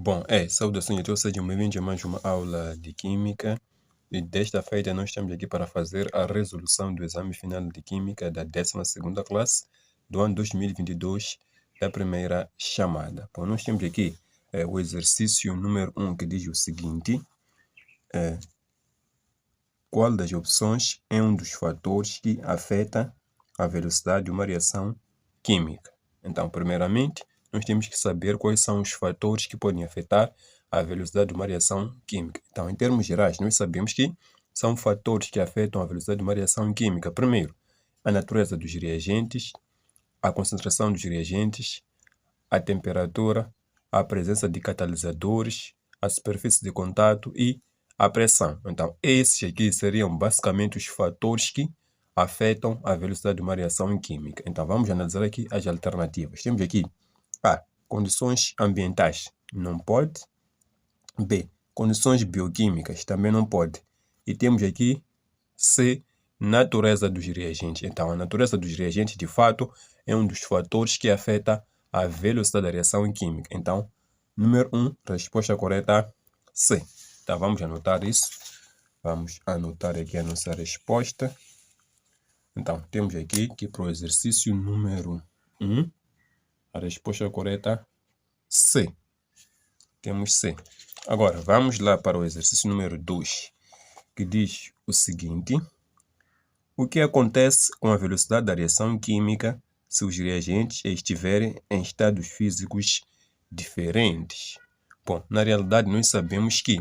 Bom, saudações a todos, sejam bem-vindos a mais uma aula de Química. E desta feita nós estamos aqui para fazer a resolução do exame final de Química da 12ª classe do ano 2022, da primeira chamada. Bom, nós temos aqui o exercício número 1, que diz o seguinte: qual das opções é um dos fatores que afeta a velocidade de uma reação química? Então, primeiramente, nós temos que saber quais são os fatores que podem afetar a velocidade de uma reação química. Então, em termos gerais, nós sabemos que são fatores que afetam a velocidade de uma reação química. Primeiro, a natureza dos reagentes, a concentração dos reagentes, a temperatura, a presença de catalisadores, a superfície de contato e a pressão. Então, esses aqui seriam basicamente os fatores que afetam a velocidade de uma reação química. Então, vamos analisar aqui as alternativas. Temos aqui A, condições ambientais, não pode. B, condições bioquímicas, também não pode. E temos aqui C, natureza dos reagentes. Então, a natureza dos reagentes, de fato, é um dos fatores que afeta a velocidade da reação química. Então, número 1, resposta correta C. Então, vamos anotar isso. Vamos anotar aqui a nossa resposta. Então, temos aqui que para o exercício número 1, a resposta correta C. Temos C. Agora, vamos lá para o exercício número 2, que diz o seguinte: o que acontece com a velocidade da reação química se os reagentes estiverem em estados físicos diferentes? Bom, na realidade, nós sabemos que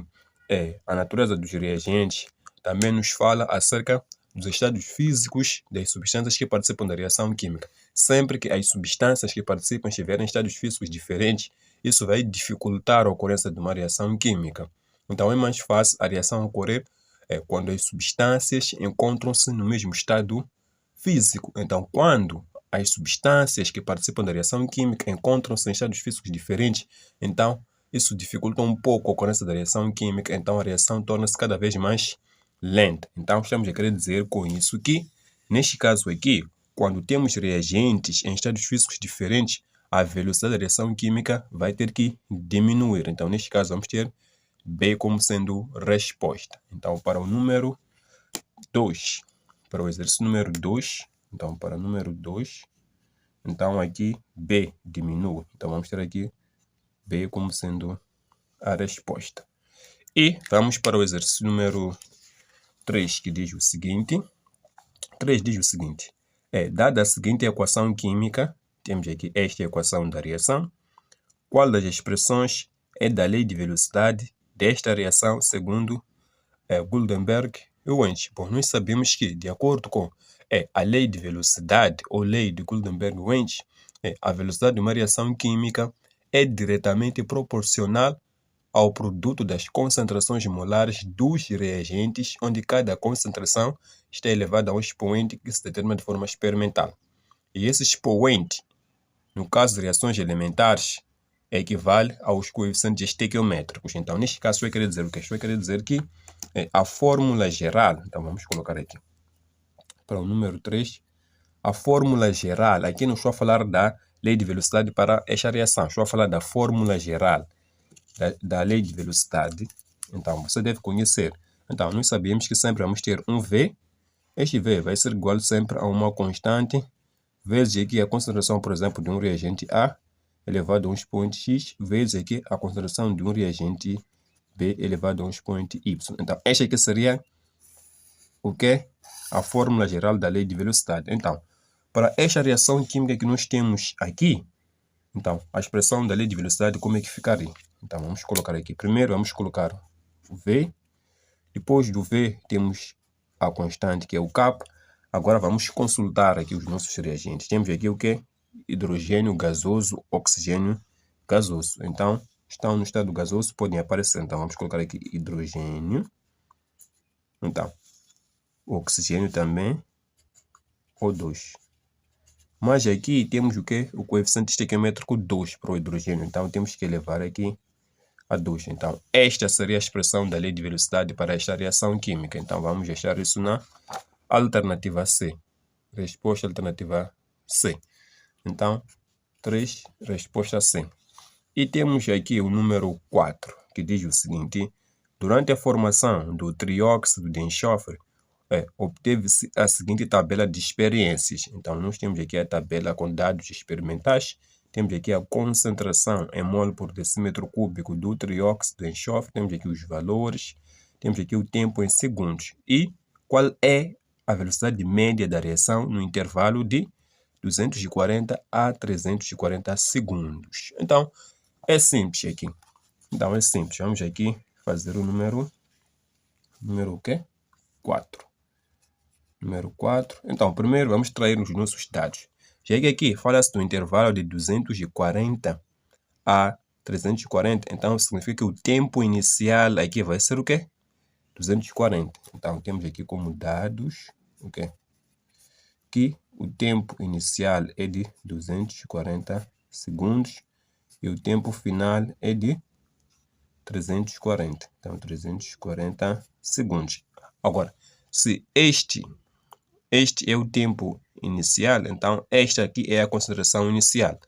a natureza dos reagentes também nos fala acerca dos estados físicos das substâncias que participam da reação química. Sempre que as substâncias que participam estiverem em estados físicos diferentes, isso vai dificultar a ocorrência de uma reação química. Então, é mais fácil a reação ocorrer quando as substâncias encontram-se no mesmo estado físico. Então, quando as substâncias que participam da reação química encontram-se em estados físicos diferentes, então isso dificulta um pouco a ocorrência da reação química, então a reação torna-se cada vez mais lenta. Então, estamos a querer dizer com isso que, neste caso aqui, quando temos reagentes em estados físicos diferentes, a velocidade da reação química vai ter que diminuir. Então, neste caso, vamos ter B como sendo resposta. Então, para o número 2, para o exercício número 2, então, para o número 2, então aqui B diminui. Então, vamos ter aqui B como sendo a resposta. E vamos para o exercício número 3, que diz o seguinte. 3 diz o seguinte: dada a seguinte equação química, temos aqui esta equação da reação, qual das expressões é da lei de velocidade desta reação segundo Gutenberg e Wendt? Bom, nós sabemos que, de acordo com a lei de velocidade ou lei de Gutenberg e Wendt, a velocidade de uma reação química é diretamente proporcional ao produto das concentrações molares dos reagentes, onde cada concentração está elevada a um expoente que se determina de forma experimental. E esse expoente, no caso de reações elementares, equivale aos coeficientes estequiométricos. Então, neste caso, vai querer dizer o quê? Vai querer dizer que a fórmula geral, então vamos colocar aqui, para o número 3, a fórmula geral, aqui não estou a falar da lei de velocidade para esta reação, estou a falar da fórmula geral da lei de velocidade. Então, você deve conhecer. Então, nós sabemos que sempre vamos ter um V. Este V vai ser igual sempre a uma constante, vezes aqui a concentração, por exemplo, de um reagente A elevado a um expoente X, vezes aqui a concentração de um reagente B elevado a um expoente Y. Então, esta aqui seria o que? A fórmula geral da lei de velocidade. Então, para esta reação química que nós temos aqui, então, a expressão da lei de velocidade, como é que ficaria? Então, vamos colocar aqui. Primeiro, vamos colocar o V. Depois do V, temos a constante, que é o K. Agora, vamos consultar aqui os nossos reagentes. Temos aqui o quê? Hidrogênio gasoso, oxigênio gasoso. Então, estão no estado gasoso, podem aparecer. Então, vamos colocar aqui hidrogênio. Então, o oxigênio também, O2. Mas aqui temos o quê? O coeficiente estequiométrico 2 para o hidrogênio. Então, temos que elevar aqui a 2. Então, esta seria a expressão da lei de velocidade para esta reação química. Então, vamos deixar isso na alternativa C. Resposta alternativa C. Então, 3, resposta C. E temos aqui o número 4, que diz o seguinte: durante a formação do trióxido de enxofre, obteve-se a seguinte tabela de experiências. Então, nós temos aqui a tabela com dados experimentais, temos aqui a concentração em mol por decímetro cúbico do trióxido de enxofre, temos aqui os valores, temos aqui o tempo em segundos e qual é a velocidade média da reação no intervalo de 240 a 340 segundos. Então, é simples aqui. Então, é simples. Vamos aqui fazer o número o quê? 4. Número 4. Então, primeiro vamos extrair os nossos dados. Já que aqui fala-se do intervalo de 240 a 340. Então, significa que o tempo inicial aqui vai ser o quê? 240. Então, temos aqui como dados o quê? Que o tempo inicial é de 240 segundos e o tempo final é de 340. Então, 340 segundos. Agora, se este é o tempo inicial, então esta aqui é a concentração inicial.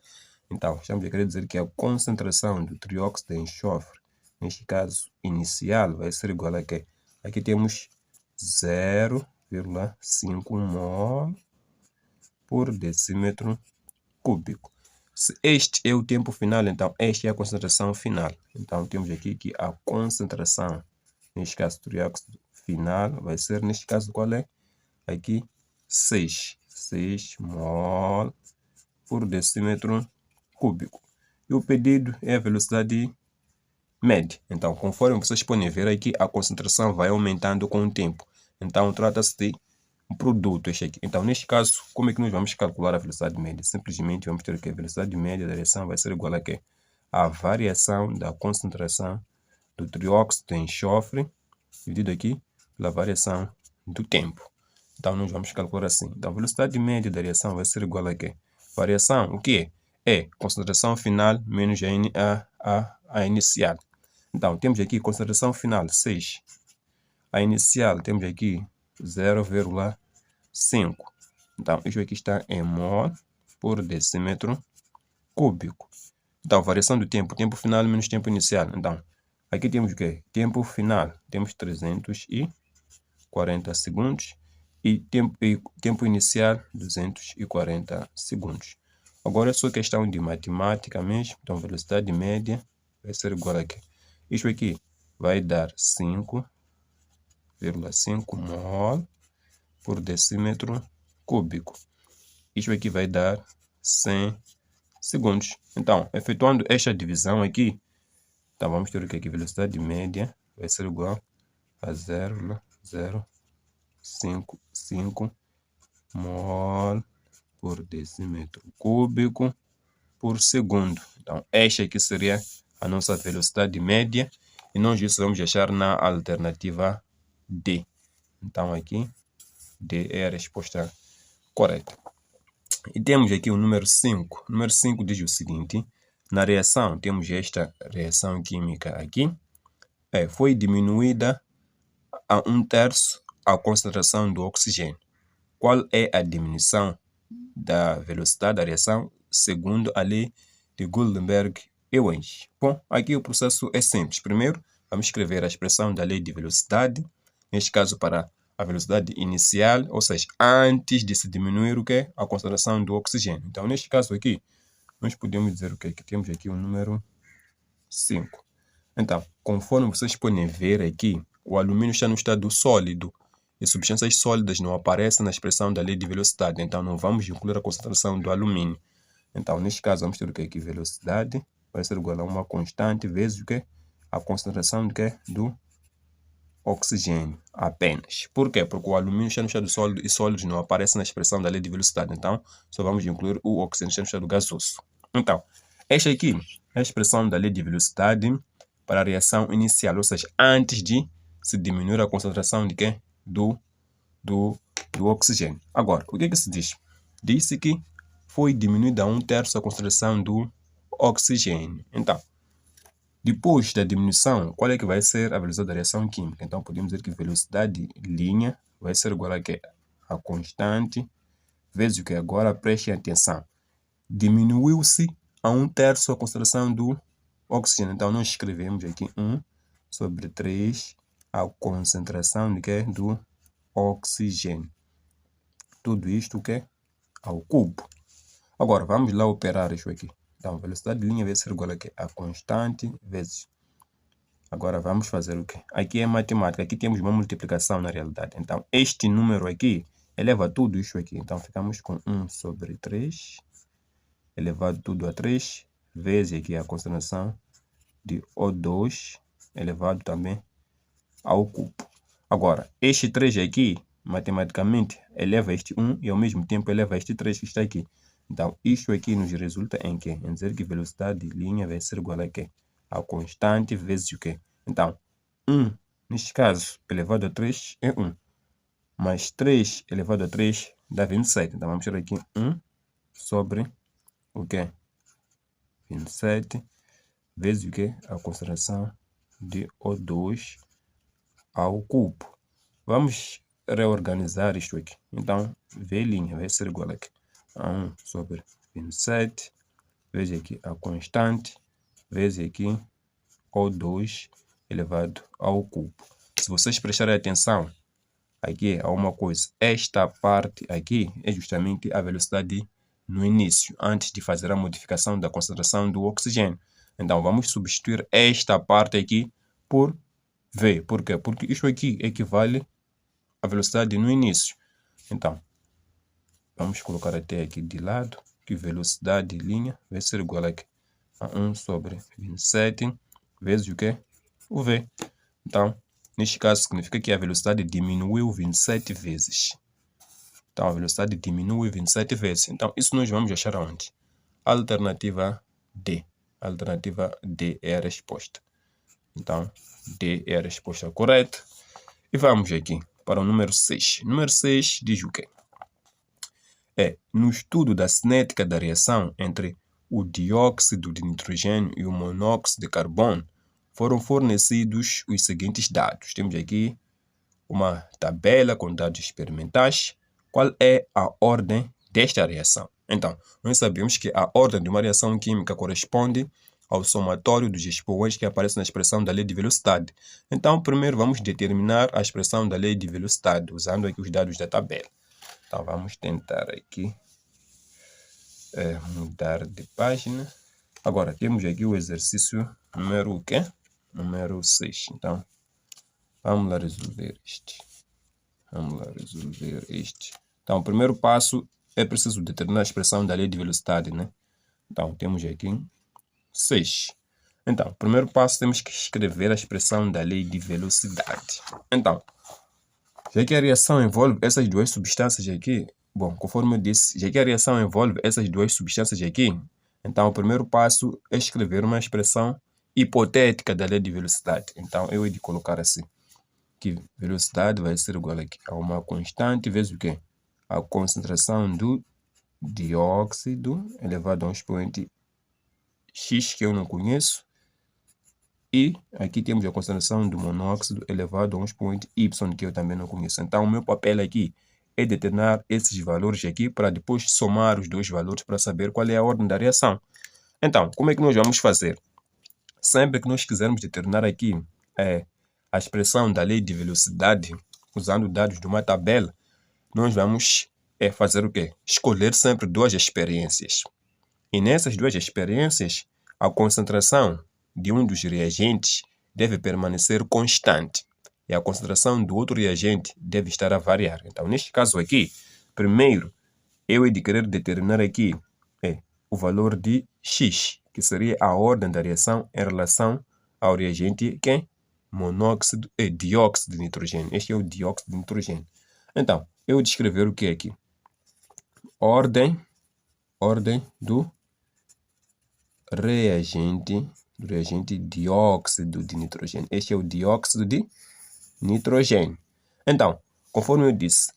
Então, estamos a querer dizer que a concentração do trióxido de enxofre, neste caso inicial, vai ser igual a quê? Aqui temos 0,5 mol por decímetro cúbico. Se este é o tempo final, então esta é a concentração final. Então, temos aqui que a concentração, neste caso, do trióxido final, vai ser, neste caso, qual é? Aqui, 6 mol por decímetro cúbico. E o pedido é a velocidade média. Então, conforme vocês podem ver aqui, a concentração vai aumentando com o tempo. Então, trata-se de um produto este aqui. Então, neste caso, como é que nós vamos calcular a velocidade média? Simplesmente vamos ter que a velocidade média da reação vai ser igual a quê? A variação da concentração do trióxido de enxofre dividido aqui pela variação do tempo. Então, nós vamos calcular assim. Então, a velocidade média da reação vai ser igual a quê? Variação, o que é? É concentração final menos a inicial. Então, temos aqui concentração final 6. A inicial temos aqui 0,5. Então, isso aqui está em mol por decímetro cúbico. Então, variação do tempo final menos tempo inicial. Então, aqui temos o quê? Tempo final, temos 340 segundos e tempo inicial 240 segundos. Agora é só questão de matemática mesmo. Então, velocidade média vai ser igual a quê? Isso aqui vai dar 5,5 mol por decímetro cúbico. Isso aqui vai dar 100 segundos. Então, efetuando esta divisão aqui, então vamos ter o que aqui? Velocidade média vai ser igual a 0,055 mol por decímetro cúbico por segundo. Então, esta aqui seria a nossa velocidade média e nós isso vamos achar na alternativa D. Então, aqui, D é a resposta correta. E temos aqui o número 5. O número 5 diz o seguinte: na reação, temos esta reação química aqui, foi diminuída a 1/3 a concentração do oxigênio. Qual é a diminuição da velocidade da reação segundo a lei de Gutenberg-Ewens? Bom, aqui o processo é simples. Primeiro, vamos escrever a expressão da lei de velocidade, neste caso para a velocidade inicial, ou seja, antes de se diminuir o que? A concentração do oxigênio. Então, neste caso aqui, nós podemos dizer o quê? Que temos aqui o número 5. Então, conforme vocês podem ver aqui, o alumínio está no estado sólido e substâncias sólidas não aparecem na expressão da lei de velocidade. Então, não vamos incluir a concentração do alumínio. Então, neste caso, vamos ter o que aqui? Velocidade vai ser igual a uma constante vezes o que? A concentração do que? Do oxigênio apenas. Por quê? Porque o alumínio está no estado sólido e sólidos não aparecem na expressão da lei de velocidade. Então, só vamos incluir o oxigênio está no estado gasoso. Então, esta aqui é a expressão da lei de velocidade para a reação inicial, ou seja, antes de se diminuir a concentração de quê? Do oxigênio. Agora, o que é que se diz? Disse que foi diminuída a 1/3 a concentração do oxigênio. Então, depois da diminuição, qual é que vai ser a velocidade da reação química? Então, podemos dizer que velocidade linha vai ser igual a quê? A constante vezes o que? Agora, prestem atenção. Diminuiu-se a 1/3 a concentração do oxigênio. Então, nós escrevemos aqui 1 sobre 3 a concentração de quê? Do oxigênio. Tudo isto o quê? Ao cubo. Agora, vamos lá operar isso aqui. Então, velocidade de linha vai ser igual a quê? A constante vezes. Agora, vamos fazer o quê? Aqui é matemática. Aqui temos uma multiplicação na realidade. Então, este número aqui eleva tudo isso aqui. Então, ficamos com 1 sobre 3 elevado tudo a 3 vezes aqui a concentração de O2 elevado também ao cubo. Agora, este 3 aqui, matematicamente, eleva este 1 e ao mesmo tempo eleva este 3 que está aqui. Então, isto aqui nos resulta em quê? Em dizer que velocidade de linha vai ser igual a quê? A constante vezes o quê? Então, 1, neste caso, elevado a 3 é 1. Mais 3 elevado a 3 dá 27. Então, vamos tirar aqui 1 sobre o quê? 27 vezes o quê? A concentração de O2 ao cubo. Vamos reorganizar isto aqui. Então, V' vai ser igual a 1 sobre 27 vezes aqui a constante vezes aqui O2 elevado ao cubo. Se vocês prestarem atenção, aqui há uma coisa. Esta parte aqui é justamente a velocidade no início, antes de fazer a modificação da concentração do oxigênio. Então, vamos substituir esta parte aqui por V. Por quê? Porque isto aqui equivale à velocidade no início. Então, vamos colocar até aqui de lado, que velocidade de linha vai ser igual a 1 sobre 27 vezes o quê? O V. Então, neste caso, significa que a velocidade diminuiu 27 vezes. Então, a velocidade diminui 27 vezes. Então, isso nós vamos achar aonde? Alternativa D. Alternativa D é a resposta. Então, D é a resposta correta. E vamos aqui para o número 6. Número 6 diz o quê? No estudo da cinética da reação entre o dióxido de nitrogênio e o monóxido de carbono, foram fornecidos os seguintes dados. Temos aqui uma tabela com dados experimentais. Qual é a ordem desta reação? Então, nós sabemos que a ordem de uma reação química corresponde ao somatório dos expoentes que aparecem na expressão da lei de velocidade. Então, primeiro vamos determinar a expressão da lei de velocidade, usando aqui os dados da tabela. Então, vamos tentar aqui mudar de página. Agora, temos aqui o exercício número o quê? Número 6. Então, vamos lá resolver este. Então, o primeiro passo é preciso determinar a expressão da lei de velocidade, né? Então, temos aqui 6. Então, o primeiro passo temos que escrever a expressão da lei de velocidade. Então, já que a reação envolve essas duas substâncias aqui, bom, conforme eu disse, já que a reação envolve essas duas substâncias aqui, então o primeiro passo é escrever uma expressão hipotética da lei de velocidade. Então, eu hei de colocar assim, que velocidade vai ser igual aqui a uma constante vezes o quê? A concentração do dióxido elevado a um expoente X, que eu não conheço, e aqui temos a concentração do monóxido elevado a um expoente Y, que eu também não conheço. Então, o meu papel aqui é determinar esses valores aqui para depois somar os dois valores para saber qual é a ordem da reação. Então, como é que nós vamos fazer? Sempre que nós quisermos determinar aqui a expressão da lei de velocidade, usando dados de uma tabela, nós vamos fazer o quê? Escolher sempre duas experiências. E nessas duas experiências, a concentração de um dos reagentes deve permanecer constante e a concentração do outro reagente deve estar a variar. Então, neste caso aqui, primeiro, eu hei de querer determinar aqui o valor de X, que seria a ordem da reação em relação ao reagente dióxido de nitrogênio. Este é o dióxido de nitrogênio. Então, eu vou descrever o que é aqui? Ordem do reagente dióxido de nitrogênio. Este é o dióxido de nitrogênio. Então, conforme eu disse,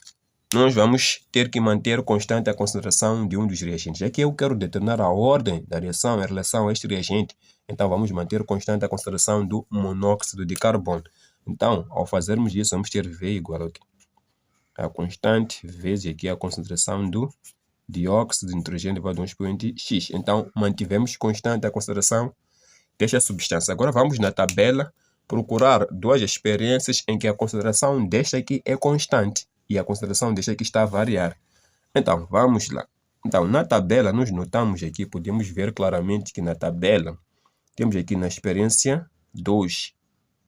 nós vamos ter que manter constante a concentração de um dos reagentes. Já que eu quero determinar a ordem da reação em relação a este reagente, então vamos manter constante a concentração do monóxido de carbono. Então, ao fazermos isso, vamos ter V igual a constante vezes aqui a concentração do dióxido de nitrogênio elevado a um expoente X. Então, mantivemos constante a concentração desta substância. Agora vamos na tabela procurar duas experiências em que a concentração desta aqui é constante e a concentração desta aqui está a variar. Então, vamos lá. Então, na tabela, nós notamos aqui, podemos ver claramente que na tabela, temos aqui na experiência 2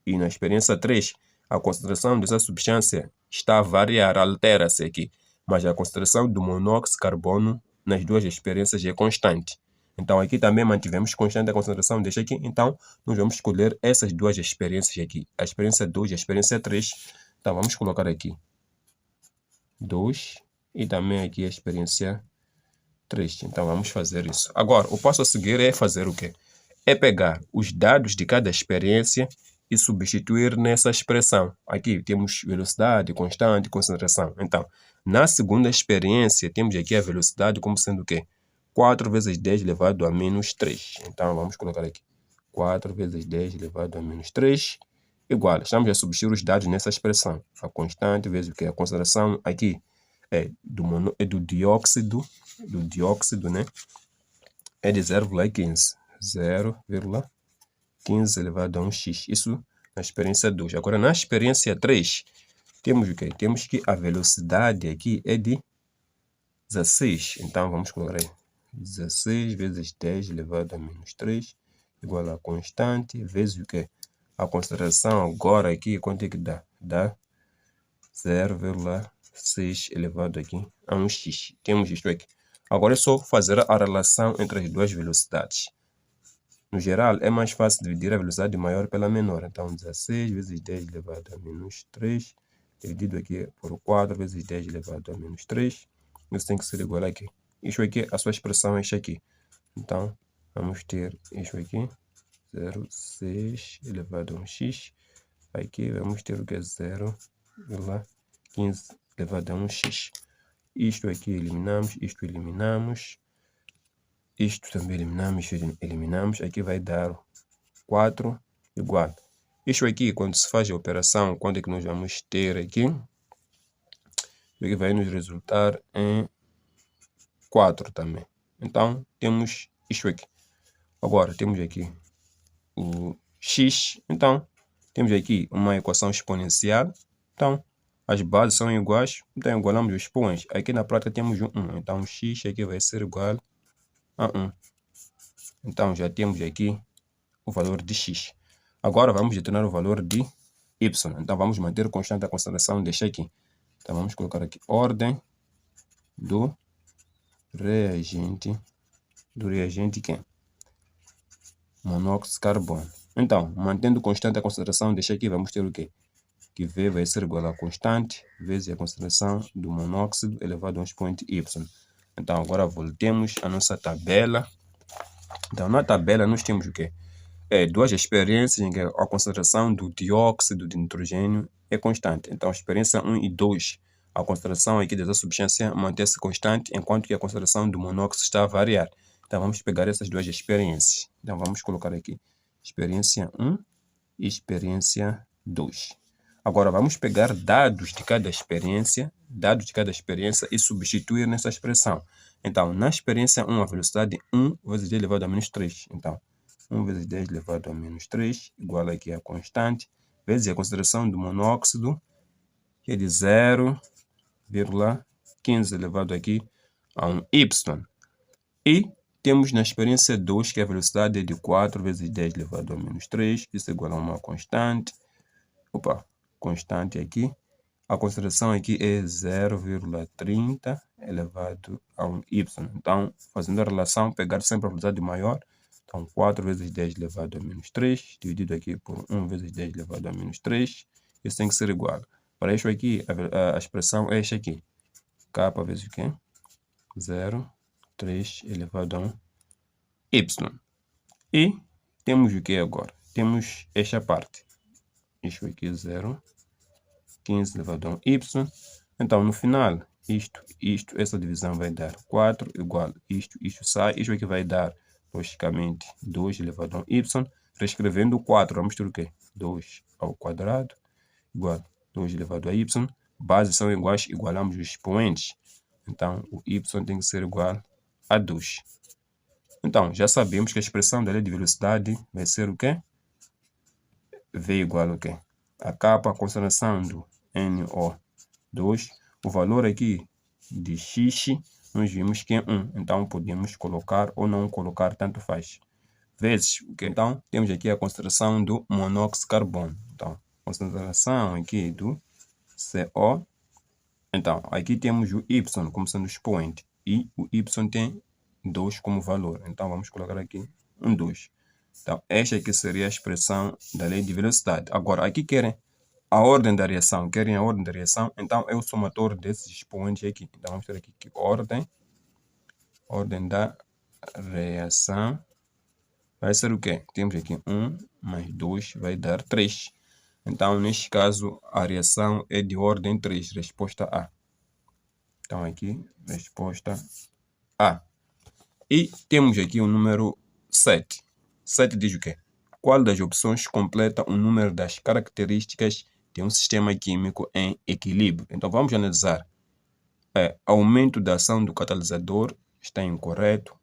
e na experiência 3, a concentração dessa substância está a variar, altera-se aqui. Mas a concentração do monóxido de carbono nas duas experiências é constante. Então, aqui também mantivemos constante a concentração deste aqui. Então, nós vamos escolher essas duas experiências aqui. A experiência 2 e a experiência 3. Então, vamos colocar aqui 2 e também aqui a experiência 3. Então, vamos fazer isso. Agora, o passo a seguir é fazer o quê? É pegar os dados de cada experiência e substituir nessa expressão. Aqui temos velocidade, constante, concentração. Então, na segunda experiência, temos aqui a velocidade como sendo o quê? 4 vezes 10 elevado a menos 3. Então, vamos colocar aqui 4 vezes 10 elevado a menos 3 igual. Estamos a substituir os dados nessa expressão. A constante vezes o quê? A concentração aqui é do dióxido, né? É de 0,15. 0,15 elevado a 1x. Isso na experiência 2. Agora, na experiência 3, temos o quê? Temos que a velocidade aqui é de 16. Então, vamos colocar aí 16 vezes 10 elevado a menos 3 igual a constante vezes o quê? A concentração agora aqui, quanto é que dá? Dá 0,6 elevado aqui a 1x. Temos isto aqui. Agora é só fazer a relação entre as duas velocidades. No geral, é mais fácil dividir a velocidade maior pela menor. Então, 16 vezes 10 elevado a menos 3, dividido aqui por 4 vezes 10 elevado a menos 3. Isso tem que ser igual aqui. Isto aqui, a sua expressão é isto aqui. Então, vamos ter isto aqui, 0,6 elevado a 1x. Aqui vamos ter o que é 0,15 elevado a 1x. Isto aqui eliminamos, isto eliminamos. Isto também eliminamos. Aqui vai dar 4 igual. Isto aqui, quando se faz a operação, quando é que nós vamos ter aqui? Aqui vai nos resultar em 4 também. Então, temos isto aqui. Agora, temos aqui o x. Então, temos aqui uma equação exponencial. Então, as bases são iguais. Então, igualamos os expoentes. Aqui na prática temos um 1. Então, x aqui vai ser igual a 1. Então, já temos aqui o valor de x. Agora, vamos determinar o valor de y. Então, vamos manter constante a concentração deste aqui. Então, vamos colocar aqui ordem do reagente. Do reagente quem? Monóxido de carbono. Então, mantendo constante a concentração deste aqui, vamos ter o quê? Que V vai ser igual a constante vezes a concentração do monóxido elevado a um expoente y. Então, agora voltemos à nossa tabela. Então, na tabela nós temos o quê? Duas experiências em que a concentração do dióxido de nitrogênio é constante. Então, a experiência 1 e 2, a concentração aqui dessa substância mantém-se constante, enquanto que a concentração do monóxido está a variar. Então, vamos pegar essas duas experiências. Então, vamos colocar aqui experiência 1 e experiência 2. Agora, vamos pegar dados de cada experiência e substituir nessa expressão. Então, na experiência 1, a velocidade 1 vezes 10 elevado a menos 3. Então, 1 vezes 10 elevado a menos 3, igual aqui a constante, vezes a concentração do monóxido, que é de 0,15 elevado aqui a um y. E temos na experiência 2, que a velocidade é de 4 vezes 10 elevado a menos 3, isso é igual a uma constante. Constante aqui. A concentração aqui é 0,30 elevado a um y. Então, fazendo a relação, pegar sempre a velocidade maior. Então, 4 vezes 10 elevado a menos 3, dividido aqui por 1 vezes 10 elevado a menos 3. Isso tem que ser igual. Para isso aqui, a expressão é esta aqui. K vezes o quê? 0,3 elevado a um y. E temos o que agora? Temos esta parte. Isto aqui é 0,15 elevado a um y. Então, no final, essa divisão vai dar 4 igual isto sai. Isto aqui vai dar, logicamente, 2 elevado a um y. Reescrevendo o 4, vamos ter o quê? 2 ao quadrado igual 2 elevado a y. Bases são iguais, igualamos os expoentes. Então, o y tem que ser igual a 2. Então, já sabemos que a expressão da lei de velocidade vai ser o quê? V igual ao quê? A K, a concentração do NO2, o valor aqui de X, nós vimos que é 1. Então, podemos colocar ou não colocar, tanto faz. Vezes o quê? Então, temos aqui a concentração do monóxido de carbono. Então, concentração aqui do CO. Então, aqui temos o Y como sendo expoente. E o Y tem 2 como valor. Então, vamos colocar aqui 2. Então, esta aqui seria a expressão da lei de velocidade. Agora, aqui querem a ordem da reação. Querem a ordem da reação. Então, é o somatório desses expoentes aqui. Então, vamos ter aqui que ordem da reação vai ser o quê? Temos aqui 1 mais 2 vai dar 3. Então, neste caso, a reação é de ordem 3, resposta A. Então, aqui, resposta A. E temos aqui o número 7. 7 diz o quê? Qual das opções completa o número das características de um sistema químico em equilíbrio? Então, vamos analisar. Aumento da ação do catalisador está incorreto.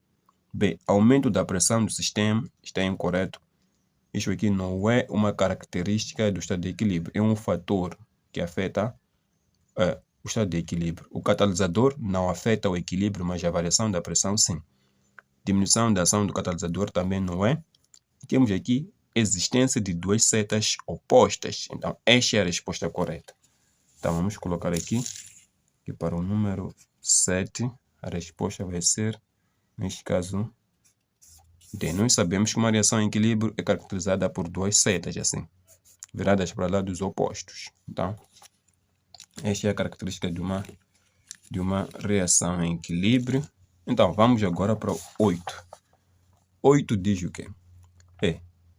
B. Aumento da pressão do sistema está incorreto. Isso aqui não é uma característica do estado de equilíbrio. É um fator que afeta o estado de equilíbrio. O catalisador não afeta o equilíbrio, mas a variação da pressão sim. Diminuição da ação do catalisador também não é. E temos aqui existência de duas setas opostas. Então, esta é a resposta correta. Então, vamos colocar aqui que para o número 7, a resposta vai ser, neste caso, D. Nós sabemos que uma reação em equilíbrio é caracterizada por duas setas, assim, viradas para lados opostos. Então, esta é a característica de uma reação em equilíbrio. Então, vamos agora para o 8. 8 diz o quê?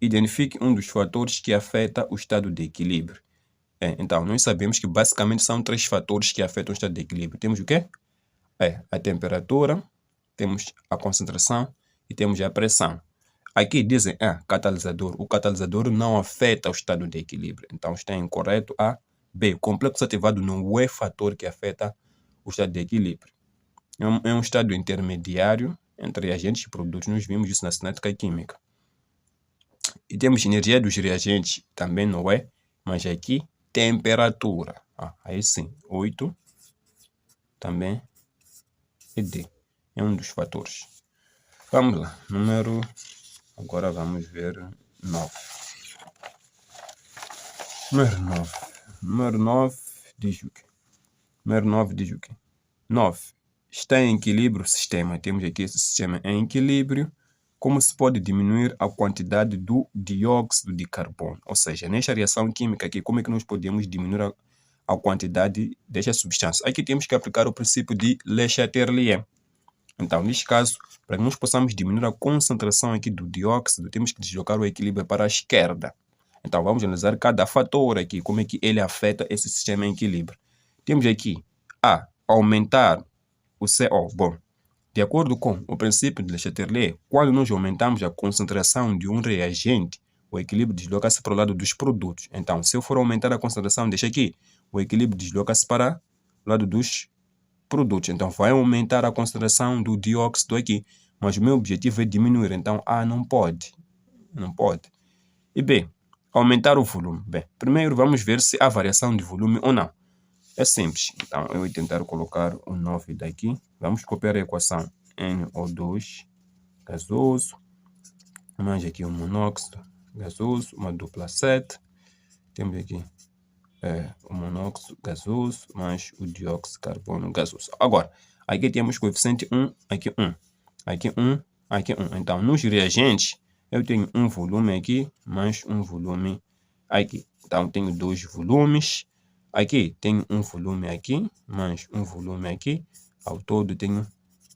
Identifique um dos fatores que afeta o estado de equilíbrio. Então, nós sabemos que basicamente são 3 fatores que afetam o estado de equilíbrio. Temos o quê? A temperatura, temos a concentração e temos a pressão. Aqui dizem catalisador. O catalisador não afeta o estado de equilíbrio. Então, está incorreto. A. B. O complexo ativado não é fator que afeta o estado de equilíbrio. É um estado intermediário entre reagentes e produtos. Nós vimos isso na cinética química. E temos energia dos reagentes, também não é, mas aqui temperatura. Aí sim, 8 também é D. É um dos fatores. Vamos lá, agora vamos ver 9. Número 9 diz o quê? Número 9 diz o quê? 9. Está em equilíbrio o sistema. Temos aqui esse sistema em equilíbrio. Como se pode diminuir a quantidade do dióxido de carbono? Ou seja, nesta reação química aqui, como é que nós podemos diminuir a quantidade desta substância? Aqui temos que aplicar o princípio de Le Chatelier. Então, neste caso, para que nós possamos diminuir a concentração aqui do dióxido, temos que deslocar o equilíbrio para a esquerda. Então, vamos analisar cada fator aqui, como é que ele afeta esse sistema em equilíbrio. Temos aqui A. Aumentar o CO. Bom, de acordo com o princípio de Le Chatelier, quando nós aumentamos a concentração de um reagente, o equilíbrio desloca-se para o lado dos produtos. Então, se eu for aumentar a concentração deste aqui, o equilíbrio desloca-se para o lado dos produtos. Então, vai aumentar a concentração do dióxido aqui. Mas o meu objetivo é diminuir. Então, A não pode. Não pode. E B, aumentar o volume. Bem, primeiro vamos ver se há variação de volume ou não. É simples. Então, eu vou tentar colocar o 9 daqui. Vamos copiar a equação NO2 gasoso, mais aqui o monóxido gasoso, uma dupla 7. Temos aqui o monóxido gasoso, mais o dióxido de carbono gasoso. Agora, aqui temos coeficiente 1, aqui 1. Aqui 1, aqui 1. Então, nos reagentes, eu tenho um volume aqui, mais um volume aqui. Então, tenho 2 volumes. Aqui tenho um volume aqui, mais um volume aqui. Ao todo tenho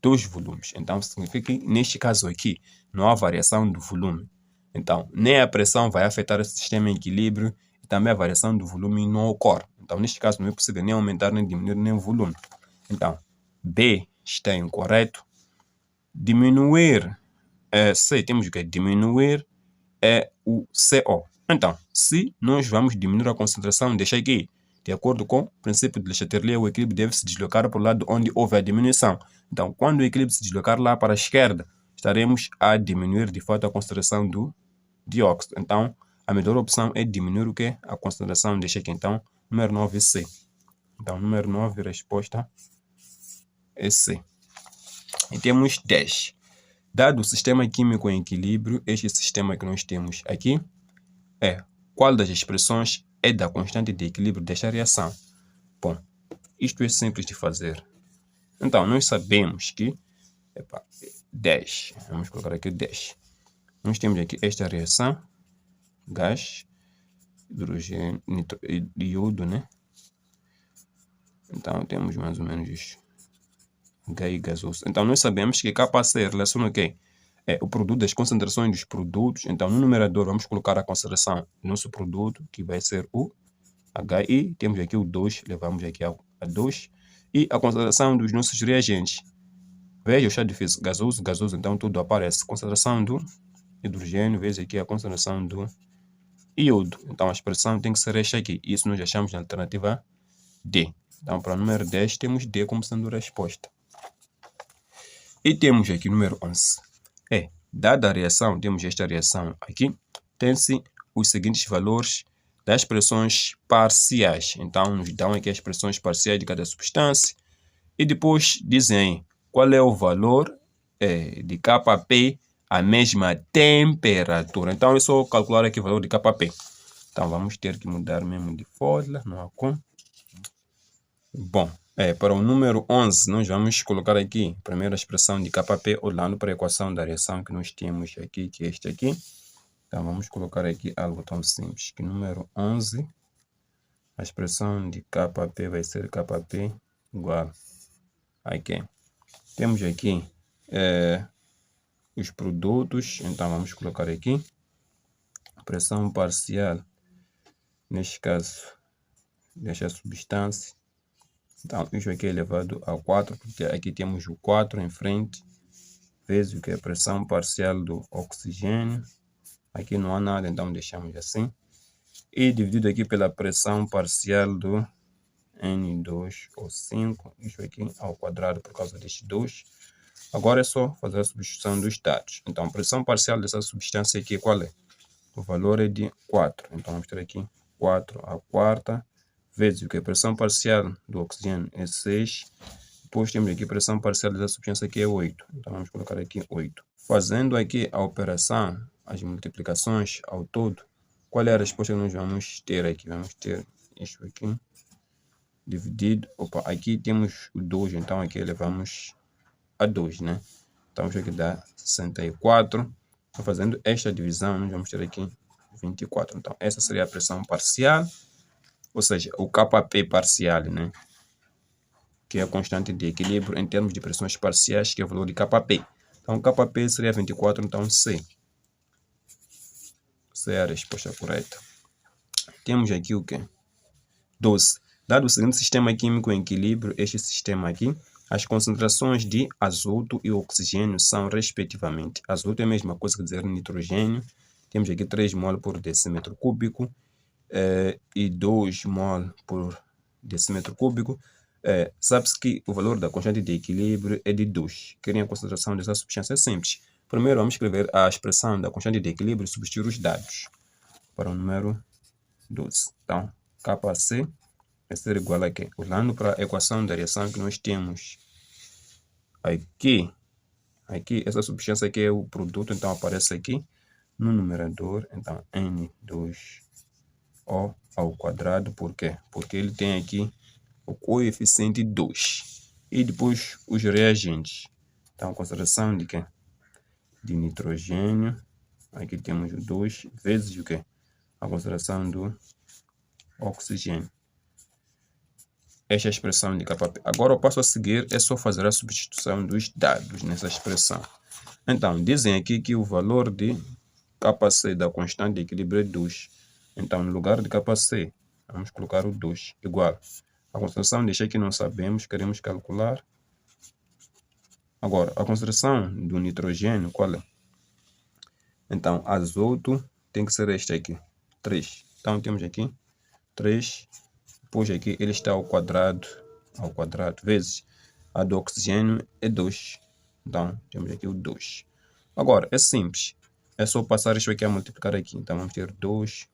2 volumes. Então, significa que neste caso aqui não há variação do volume. Então, nem a pressão vai afetar o sistema em equilíbrio e também a variação do volume não ocorre. Então, neste caso não é possível nem aumentar, nem diminuir, nem o volume. Então, B está incorreto. Diminuir, C, temos que diminuir o CO. Então, se nós vamos diminuir a concentração, deixa aqui. De acordo com o princípio de Le Chatelier, o equilíbrio deve se deslocar para o lado onde houve a diminuição. Então, quando o equilíbrio se deslocar lá para a esquerda, estaremos a diminuir de fato a concentração do dióxido. Então, a melhor opção é diminuir o quê? A concentração deste aqui. Então, número 9 é C. Então, número 9, a resposta é C. E temos 10. Dado o sistema químico em equilíbrio, este sistema que nós temos aqui é qual das expressões é da constante de equilíbrio desta reação? Bom, isto é simples de fazer. Então, nós sabemos que 10. Vamos colocar aqui 10. Nós temos aqui esta reação, gás, hidrogênio, iodo, né? Então, temos mais ou menos isso. H gasoso. Então, nós sabemos que KC relaciona o quê? É o produto das concentrações dos produtos. Então, no numerador, vamos colocar a concentração do nosso produto, que vai ser o HI. Temos aqui o 2, levamos aqui a 2. E a concentração dos nossos reagentes. Veja o chá de físico gasoso, gasoso, então tudo aparece. Concentração do hidrogênio, veja aqui a concentração do iodo. Então, a expressão tem que ser esta aqui. Isso nós achamos na alternativa D. Então, para o número 10, temos D como sendo a resposta. E temos aqui o número 11. Dada a reação, temos esta reação aqui, tem-se os seguintes valores das expressões parciais. Então, nos dão aqui as expressões parciais de cada substância. E depois dizem qual é o valor de Kp à mesma temperatura. Então, é só calcular aqui o valor de Kp. Então, vamos ter que mudar mesmo de folha, não há como. Bom, para o número 11, nós vamos colocar aqui a primeira expressão de Kp olhando para a equação da reação que nós temos aqui, que é esta aqui. Então, vamos colocar aqui algo tão simples, que número 11, a expressão de Kp vai ser Kp igual a quê? Temos aqui os produtos, então vamos colocar aqui pressão parcial, neste caso, desta substância. Então, isso aqui é elevado a 4, porque aqui temos o 4 em frente, vezes o que é a pressão parcial do oxigênio. Aqui não há nada, então deixamos assim. E dividido aqui pela pressão parcial do N2 ou 5, isso aqui ao quadrado por causa deste 2. Agora é só fazer a substituição dos dados. Então, a pressão parcial dessa substância aqui, qual é? O valor é de 4. Então, vamos ter aqui 4 à quarta, vezes o que a pressão parcial do oxigênio é 6. Depois temos aqui a pressão parcial dessa substância aqui é 8. Então, vamos colocar aqui 8. Fazendo aqui a operação, as multiplicações ao todo, qual é a resposta que nós vamos ter aqui? Vamos ter isso aqui dividido. Aqui temos o 2, então aqui elevamos a 2, né? Então, isso aqui dá 64. Então, fazendo esta divisão, nós vamos ter aqui 24. Então, essa seria a pressão parcial, ou seja, o Kp parcial, né? Que é a constante de equilíbrio em termos de pressões parciais, que é o valor de Kp. Então, Kp seria 24, então C. C é a resposta correta. Temos aqui o quê? 12. Dado o seguinte sistema químico em equilíbrio, este sistema aqui, as concentrações de azoto e oxigênio são, respectivamente, azoto é a mesma coisa que dizer nitrogênio. Temos aqui 3 mol por decímetro cúbico e 2 mol por decímetro cúbico. Sabe-se que o valor da constante de equilíbrio é de 2. Querem a concentração dessa substância? É simples. Primeiro, vamos escrever a expressão da constante de equilíbrio e substituir os dados para o número 12. Então, Kc vai ser igual a quê? Olhando para a equação da reação que nós temos aqui, essa substância aqui é o produto, então aparece aqui no numerador, então N2O ao quadrado. Por quê? Porque ele tem aqui o coeficiente 2. E depois os reagentes. Então, a concentração de quê? De nitrogênio. Aqui temos o 2 vezes o quê? A concentração do oxigênio. Esta é a expressão de Kp. Agora o passo a seguir é só fazer a substituição dos dados nessa expressão. Então, dizem aqui que o valor de Kc da constante de equilíbrio é 2. Então, no lugar de Kc, vamos colocar o 2 igual. A concentração deste aqui não sabemos, queremos calcular. Agora, a concentração do nitrogênio, qual é? Então, azoto tem que ser este aqui, 3. Então, temos aqui 3. Depois aqui ele está ao quadrado, vezes a do oxigênio é 2. Então, temos aqui o 2. Agora, é simples. É só passar isto aqui a multiplicar aqui. Então, vamos ter 2,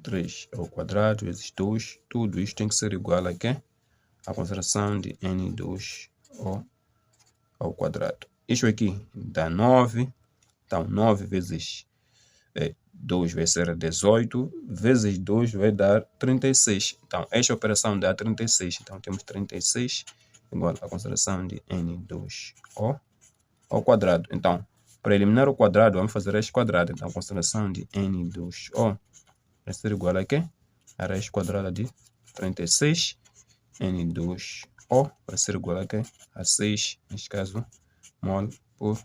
3 ao quadrado vezes 2. Tudo isto tem que ser igual a quê? A concentração de N2O ao quadrado. Isto aqui dá 9. Então, 9 vezes 2 vai ser 18. Vezes 2 vai dar 36. Então, esta operação dá 36. Então, temos 36 igual à concentração de N2O ao quadrado. Então, para eliminar o quadrado, vamos fazer este quadrado. Então, a concentração de N2O vai ser igual a quê? A raiz quadrada de 36. N2O vai ser igual a quê? A 6, neste caso, mol por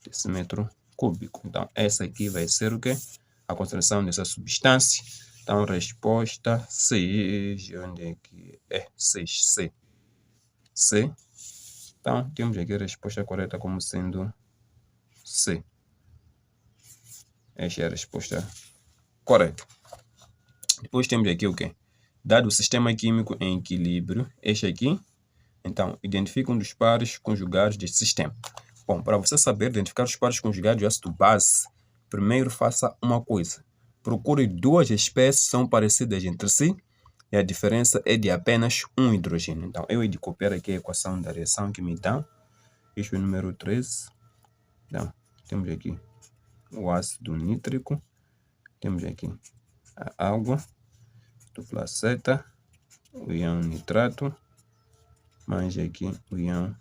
decímetro cúbico. Então, essa aqui vai ser o quê? A concentração dessa substância. Então, resposta C. Onde é que é? 6C. C. Então, temos aqui a resposta correta como sendo C. Esta é a resposta correta. Depois temos aqui o quê? Dado o sistema químico em equilíbrio, este aqui, então, identifica um dos pares conjugados deste sistema. Bom, para você saber identificar os pares conjugados de ácido base, primeiro faça uma coisa. Procure duas espécies que são parecidas entre si e a diferença é de apenas um hidrogênio. Então, eu hei de copiar aqui a equação da reação que me dá. Isto é o número 13. Então, temos aqui o ácido nítrico. Temos aqui a água, dupla seta, o íon nitrato, mais aqui o íon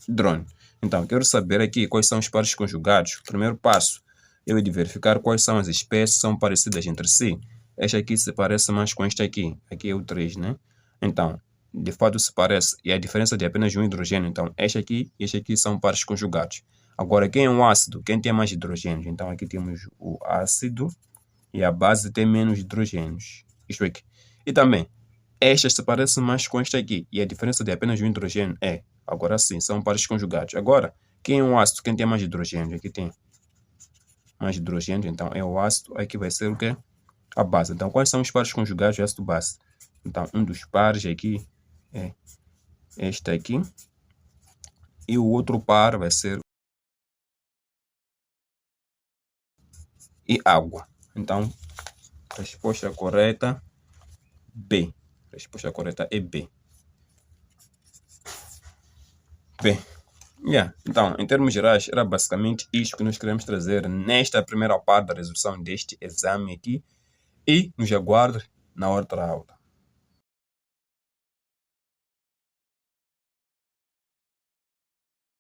hidrônio. Então, quero saber aqui quais são os pares conjugados. O primeiro passo, eu hei de verificar quais são as espécies que são parecidas entre si. Esta aqui se parece mais com esta aqui. Aqui é o 3, né? Então, de fato se parece. E a diferença de apenas um hidrogênio. Então, este aqui e este aqui são pares conjugados. Agora, quem é um ácido? Quem tem mais hidrogênios? Então, aqui temos o ácido e a base tem menos hidrogênios. Isto aqui. E também, estas se parecem mais com esta aqui. E a diferença de apenas um hidrogênio é... Agora sim, são pares conjugados. Agora, quem é um ácido? Quem tem mais hidrogênio? Aqui tem mais hidrogênio, então é o ácido. Aqui vai ser o quê? A base. Então, quais são os pares conjugados de ácido base? Então, um dos pares aqui é este aqui. E o outro par vai ser e água. Então, resposta correta, B. Resposta correta é B. Bem, então, em termos gerais, era basicamente isto que nós queremos trazer nesta primeira parte da resolução deste exame aqui. E nos aguarde na outra aula.